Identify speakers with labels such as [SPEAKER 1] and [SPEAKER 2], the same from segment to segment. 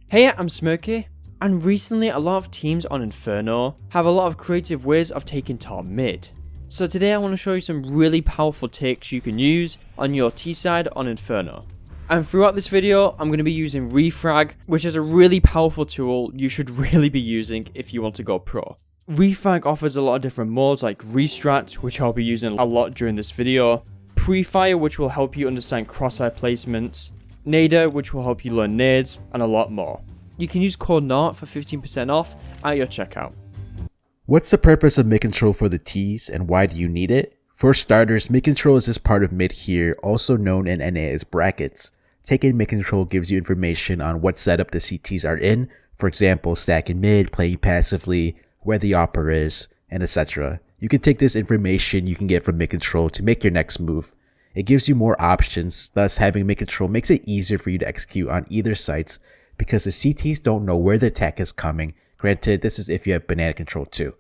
[SPEAKER 1] Hey, I'm Smirky, and recently a lot of teams on Inferno have a lot of creative ways of taking top mid. So today I want to show you some really powerful takes you can use on your T side on Inferno. And throughout this video, I'm going to be using Refrag, which is a really powerful tool you should really be using if you want to go pro. Refrag offers a lot of different modes like RESTRAT, which I'll be using a lot during this video, Pre-fire, which will help you understand crosshair placements, Nader, which will help you learn nades, and a lot more. You can use code NART for 15% off at your checkout.
[SPEAKER 2] What's the purpose of Mid Control for the Ts and why do you need it? For starters, Mid Control is this part of mid here, also known in NA as brackets. Taking Mid Control gives you information on what setup the CTs are in, for example, stacking mid, playing passively, where the opera is, and etc. You can take this information you can get from Mid Control to make your next move. It gives you more options, thus having Mid Control makes it easier for you to execute on either sites because the CTs don't know where the attack is coming. Granted, this is if you have banana control too.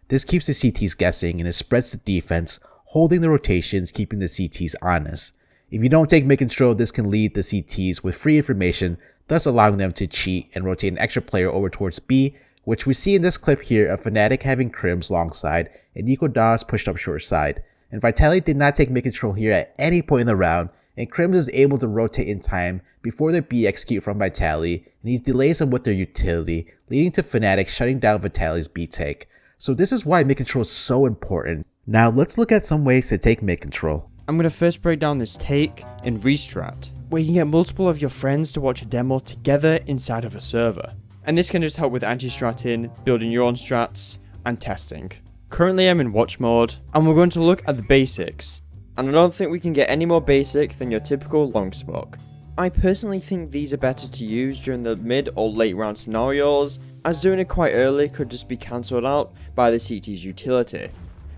[SPEAKER 2] This keeps the CTs guessing and it spreads the defense, holding the rotations, keeping the CTs honest. If you don't take Mid Control, this can lead the CTs with free information, thus allowing them to cheat and rotate an extra player over towards B, which we see in this clip here of Fnatic having Crims long side and Nico Dawes pushed up short side. And Vitality did not take Mid Control here at any point in the round, and Crims is able to rotate in time before the B execute from Vitality, and he delays them with their utility, leading to Fnatic shutting down Vitality's B take. So this is why Mid Control is so important. Now let's look at some ways to take Mid Control.
[SPEAKER 1] I'm going to first break down this take in RESTRAT, where you can get multiple of your friends to watch a demo together inside of a server. And this can just help with anti-stratting, building your own strats, and testing. Currently I'm in watch mode, and we're going to look at the basics. And I don't think we can get any more basic than your typical long smoke. I personally think these are better to use during the mid or late round scenarios, as doing it quite early could just be cancelled out by the CT's utility.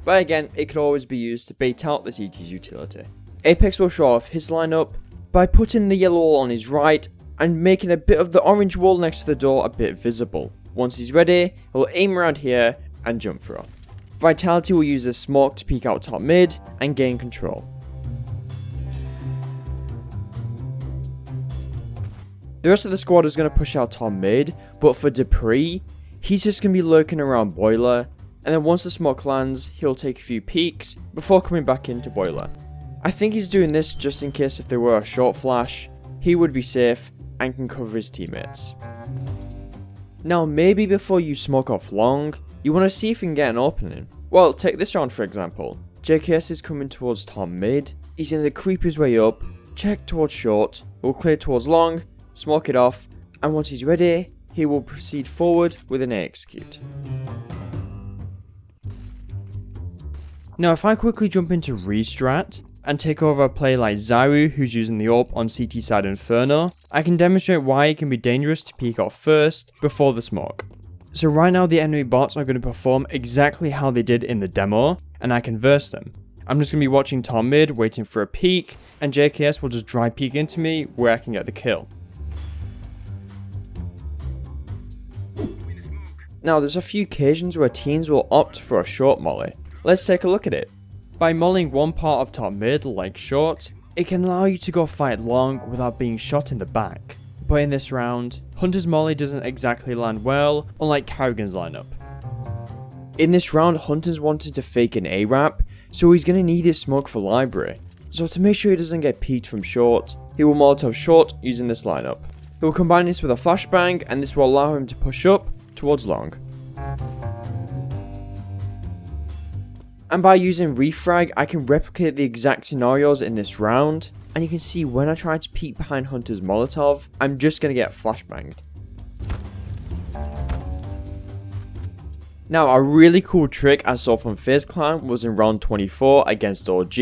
[SPEAKER 1] But again, it could always be used to bait out the CT's utility. Apex will show off his lineup by putting the yellow wall on his right and making a bit of the orange wall next to the door a bit visible. Once he's ready, he'll aim around here and jump through. Vitality will use this smoke to peek out top mid and gain control. The rest of the squad is going to push out top mid, but for Dupree, he's just going to be lurking around boiler, and then once the smoke lands, he'll take a few peeks before coming back into boiler. I think he's doing this just in case if there were a short flash, he would be safe and can cover his teammates. Now maybe before you smoke off long, you want to see if you can get an opening. Well, take this round for example. JKS is coming towards top mid, he's going to creep his way up, check towards short, will clear towards long, smoke it off, and once he's ready, he will proceed forward with an A execute. Now if I quickly jump into RESTRAT and take over a player like Zaru who's using the AWP on CT side Inferno, I can demonstrate why it can be dangerous to peek off first before the smoke. So right now the enemy bots are going to perform exactly how they did in the demo, and I can verse them. I'm just going to be watching top mid, waiting for a peek, and JKS will just dry peek into me where I can get the kill. Now there's a few occasions where teams will opt for a short molly. Let's take a look at it. By mollying one part of top mid like short, it can allow you to go fight long without being shot in the back. But in this round, Hunter's molly doesn't exactly land well, unlike Karrigan's lineup. In this round, Hunter's wanted to fake an A-Rap, so he's going to need his smoke for library. So to make sure he doesn't get peeked from short, he will Molotov short using this lineup. He will combine this with a flashbang, and this will allow him to push up towards long. And by using Refrag, I can replicate the exact scenarios in this round, and you can see when I try to peek behind Hunter's Molotov, I'm just going to get flashbanged. Now a really cool trick I saw from FaZe Clan was in round 24 against OG.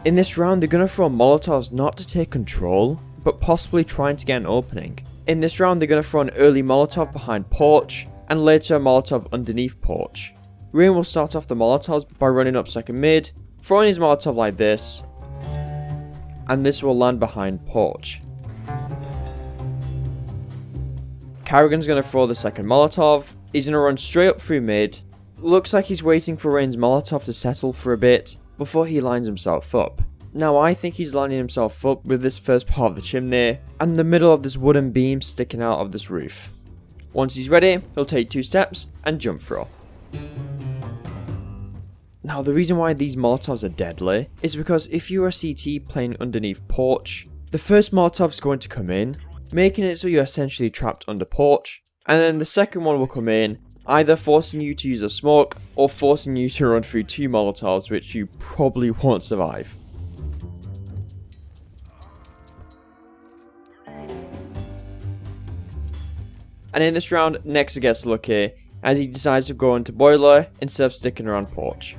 [SPEAKER 1] In this round they're going to throw Molotovs not to take control, but possibly trying to get an opening. In this round they're going to throw an early Molotov behind Porch, and later a Molotov underneath Porch. Rain will start off the Molotovs by running up second mid, throwing his Molotov like this, and this will land behind Porch. Karrigan's going to throw the second Molotov, he's going to run straight up through mid, looks like he's waiting for Rain's Molotov to settle for a bit before he lines himself up. Now I think he's lining himself up with this first part of the chimney and the middle of this wooden beam sticking out of this roof. Once he's ready, he'll take 2 steps and jump throw. Now the reason why these Molotovs are deadly is because if you're a CT playing underneath porch, the first Molotov's going to come in, making it so you're essentially trapped under porch, and then the second one will come in, either forcing you to use a smoke or forcing you to run through 2 Molotovs, which you probably won't survive. And in this round, Nexa gets lucky as he decides to go into boiler instead of sticking around porch.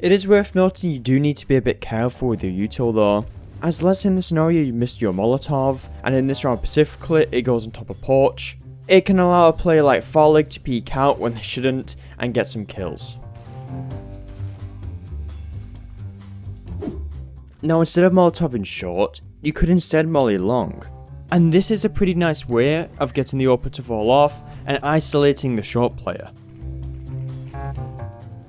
[SPEAKER 1] It is worth noting you do need to be a bit careful with your util though, as let's say in the scenario you missed your Molotov, and in this round specifically it goes on top of porch. It can allow a player like Farlig to peek out when they shouldn't and get some kills. Now instead of Molotoving short, you could instead molly long. And this is a pretty nice way of getting the open to fall off and isolating the short player.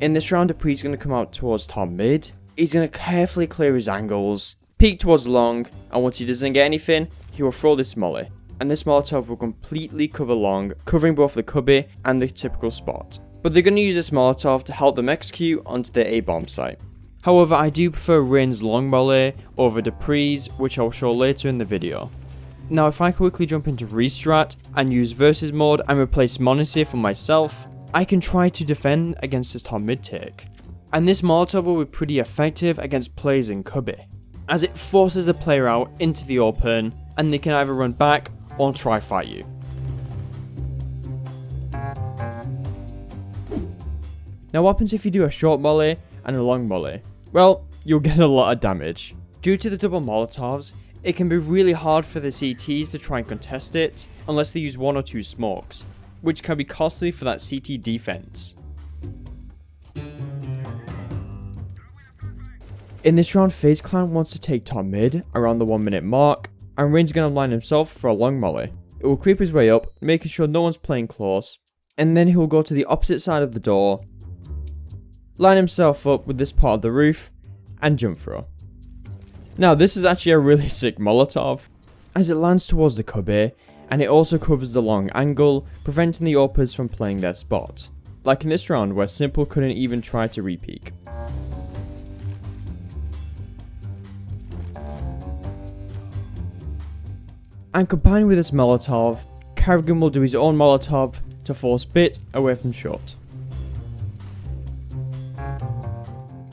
[SPEAKER 1] In this round, Dupree's going to come out towards top mid. He's going to carefully clear his angles, peek towards long, and once he doesn't get anything, he will throw this molly. And this Molotov will completely cover long, covering both the cubby and the typical spot. But they're going to use this Molotov to help them execute onto their A-bomb site. However, I do prefer Rain's long molly over Dupree's, which I'll show later in the video. Now if I quickly jump into RESTRAT and use versus mode and replace Monacy for myself, I can try to defend against this top mid take. And this Molotov will be pretty effective against players in cubby, as it forces the player out into the open and they can either run back or try fight you. Now what happens if you do a short molly and a long molly? Well, you'll get a lot of damage. Due to the double Molotovs, it can be really hard for the CTs to try and contest it unless they use 1 or 2 smokes, which can be costly for that CT defense. In this round, FaZe Clan wants to take top mid around the 1 minute mark, and Rain's going to line himself for a long molly. It will creep his way up, making sure no one's playing close, and then he will go to the opposite side of the door, line himself up with this part of the roof, and jump throw. Now this is actually a really sick Molotov, as it lands towards the cubby, and it also covers the long angle, preventing the opers from playing their spot, like in this round where Simple couldn't even try to re-peek. And combined with this Molotov, Carrigan will do his own Molotov to force Bit away from short.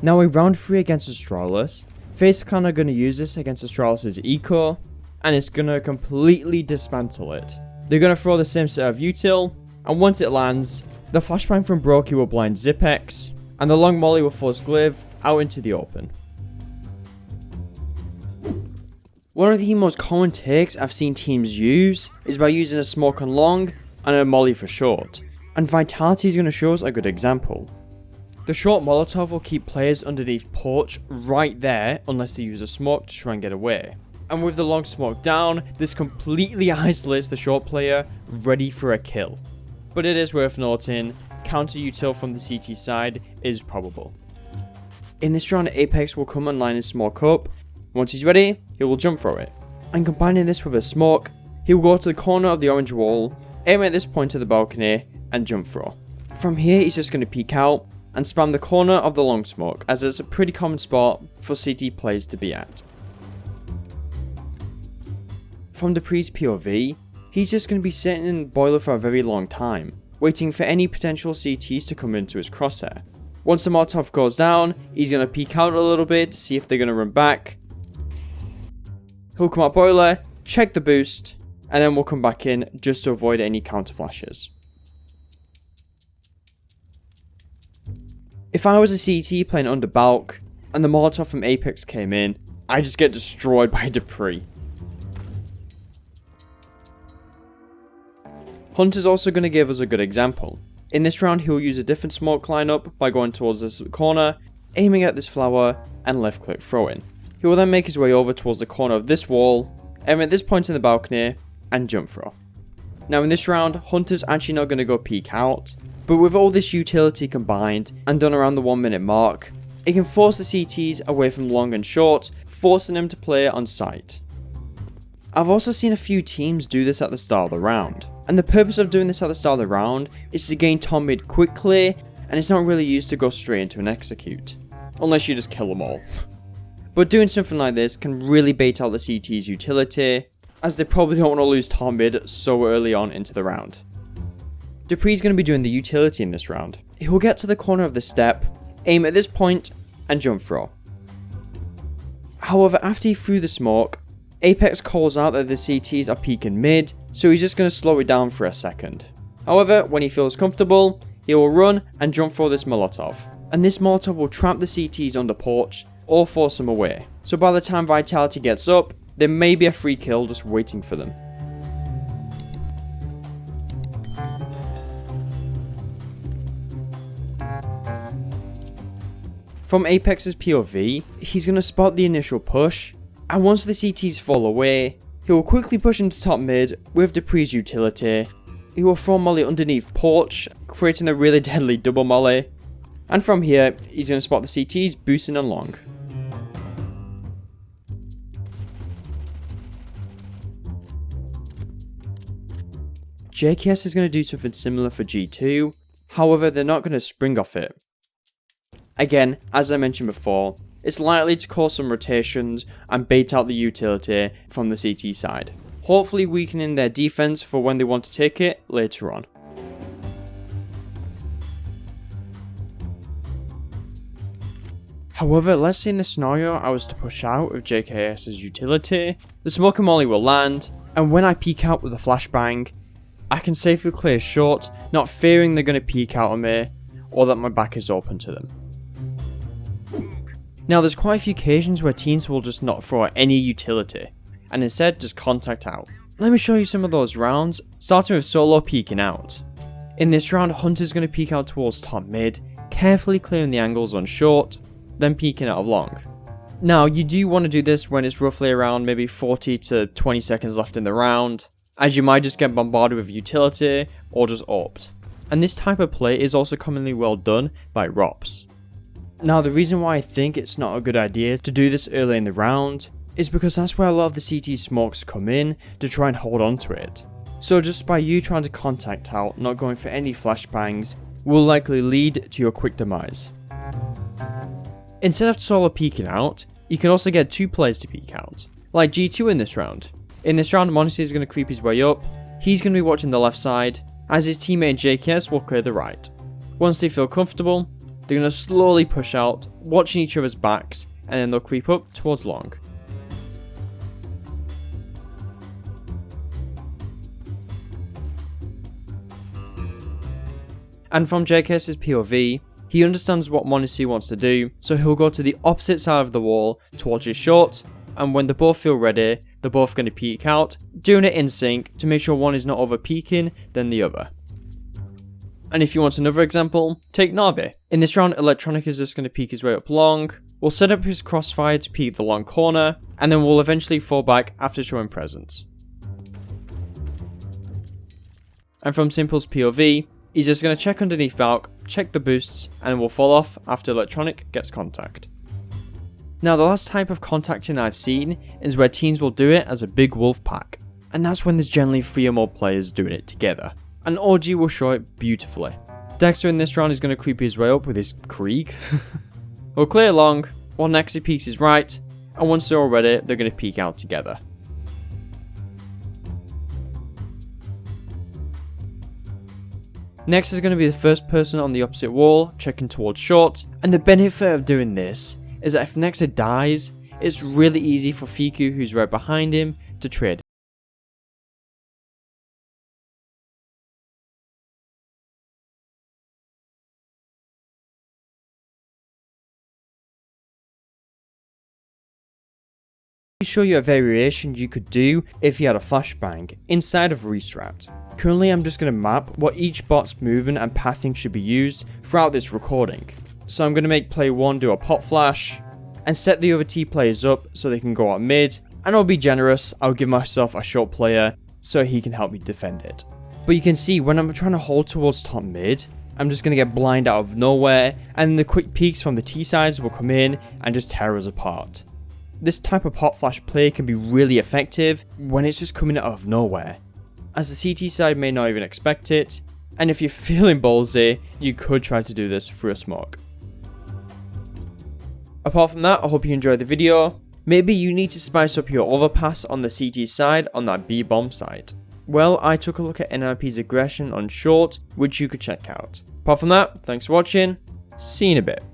[SPEAKER 1] Now in round 3 against Astralis, FaZe Clan are going to use this against Astralis' eco, and it's going to completely dismantle it. They're going to throw the same set of util, and once it lands, the flashbang from Brokey will blind Zipex, and the long molly will force Gliv out into the open. One of the most common takes I've seen teams use is by using a smoke on long and a molly for short, and Vitality is going to show us a good example. The short Molotov will keep players underneath porch right there unless they use a smoke to try and get away. And with the long smoke down, this completely isolates the short player, ready for a kill. But it is worth noting, counter util from the CT side is probable. In this round, Apex will come and line his smoke up. Once he's ready, he will jump throw it. And combining this with a smoke, he will go to the corner of the orange wall, aim at this point of the balcony, and jump throw. From here, he's just going to peek out and spam the corner of the long smoke, as it's a pretty common spot for CT players to be at. From Dupree's POV, he's just going to be sitting in boiler for a very long time, waiting for any potential CTs to come into his crosshair. Once the Molotov goes down, he's going to peek out a little bit to see if they're going to run back. He'll come out boiler, check the boost, and then we'll come back in just to avoid any counter flashes. If I was a CT playing under bulk, and the Molotov from Apex came in, I just get destroyed by Dupree. Hunter's also going to give us a good example. In this round, he'll use a different smoke lineup by going towards this corner, aiming at this flower, and left click throwing. He will then make his way over towards the corner of this wall, aim at this point in the balcony, and jump throw. Now in this round, Hunter's actually not going to go peek out, but with all this utility combined and done around the 1 minute mark, it can force the CTs away from long and short, forcing them to play on site. I've also seen a few teams do this at the start of the round, and the purpose of doing this at the start of the round is to gain top mid quickly, and it's not really used to go straight into an execute, unless you just kill them all. But doing something like this can really bait out the CT's utility, as they probably don't want to lose top mid so early on into the round. Dupree's going to be doing the utility in this round. He will get to the corner of the step, aim at this point, and jump throw. However, after he threw the smoke, Apex calls out that the CTs are peeking mid, so he's just going to slow it down for a second. However, when he feels comfortable, he will run and jump throw this Molotov. And this Molotov will trap the CTs on the porch, or force them away. So by the time Vitality gets up, there may be a free kill just waiting for them. From Apex's POV, he's going to spot the initial push, and once the CTs fall away, he will quickly push into top mid with Dupree's utility. He will throw molly underneath porch, creating a really deadly double molly, and from here, he's going to spot the CTs boosting on long. JKS is going to do something similar for G2, however they're not going to spring off it. Again, as I mentioned before, it's likely to cause some rotations and bait out the utility from the CT side, hopefully weakening their defense for when they want to take it later on. However, let's say in the scenario I was to push out with JKS's utility, the smoke and molly will land, and when I peek out with a flashbang, I can safely clear short, not fearing they're going to peek out on me, or that my back is open to them. Now there's quite a few occasions where teams will just not throw any utility, and instead just contact out. Let me show you some of those rounds, starting with solo peeking out. In this round, Hunter's going to peek out towards top mid, carefully clearing the angles on short, then peeking out of long. Now you do want to do this when it's roughly around maybe 40 to 20 seconds left in the round, as you might just get bombarded with utility or just AWP'd. And this type of play is also commonly well done by ROPs. Now the reason why I think it's not a good idea to do this early in the round is because that's where a lot of the CT smokes come in to try and hold on to it. So just by you trying to contact out, not going for any flashbangs, will likely lead to your quick demise. Instead of solo peeking out, you can also get two players to peek out, like G2 in this round. In this round, Monty is going to creep his way up, he's going to be watching the left side, as his teammate JKS will clear the right. Once they feel comfortable, they're going to slowly push out, watching each other's backs, and then they'll creep up towards long. And from JKS's POV, he understands what Monacy wants to do, so he'll go to the opposite side of the wall to watch his shot, and when they both feel ready, they're both going to peek out, doing it in sync to make sure one is not over peeking than the other. And if you want another example, take NAVI. In this round, Electronic is just going to peek his way up long, will set up his crossfire to peek the long corner, and then will eventually fall back after showing presence. And from Simple's POV, he's just going to check underneath Valk, check the boosts, and will fall off after Electronic gets contact. Now the last type of contacting I've seen is where teams will do it as a big wolf pack, and that's when there's generally 3 or more players doing it together. And OG will show it beautifully. Dexter in this round is going to creep his way up with his Krieg. He'll clear long, while next he peeks his right, and once they're all ready, they're going to peek out together. Next is going to be the first person on the opposite wall, checking towards short, and the benefit of doing this is that if Nexa dies, it's really easy for Fiku, who's right behind him, to trade. Let me show you a variation you could do if you had a flashbang inside of RESTRAT. Currently I'm just going to map what each bot's movement and pathing should be used throughout this recording. So I'm going to make player 1 do a pop flash, and set the other T players up so they can go out mid, and I'll be generous, I'll give myself a short player so he can help me defend it. But you can see when I'm trying to hold towards top mid, I'm just going to get blind out of nowhere, and the quick peeks from the T sides will come in and just tear us apart. This type of hot flash play can be really effective when it's just coming out of nowhere, as the CT side may not even expect it, and if you're feeling ballsy, you could try to do this through a smoke. Apart from that, I hope you enjoyed the video. Maybe you need to spice up your overpass on the CT side on that B-bomb site. Well, I took a look at NRP's aggression on short, which you could check out. Apart from that, thanks for watching, see you in a bit.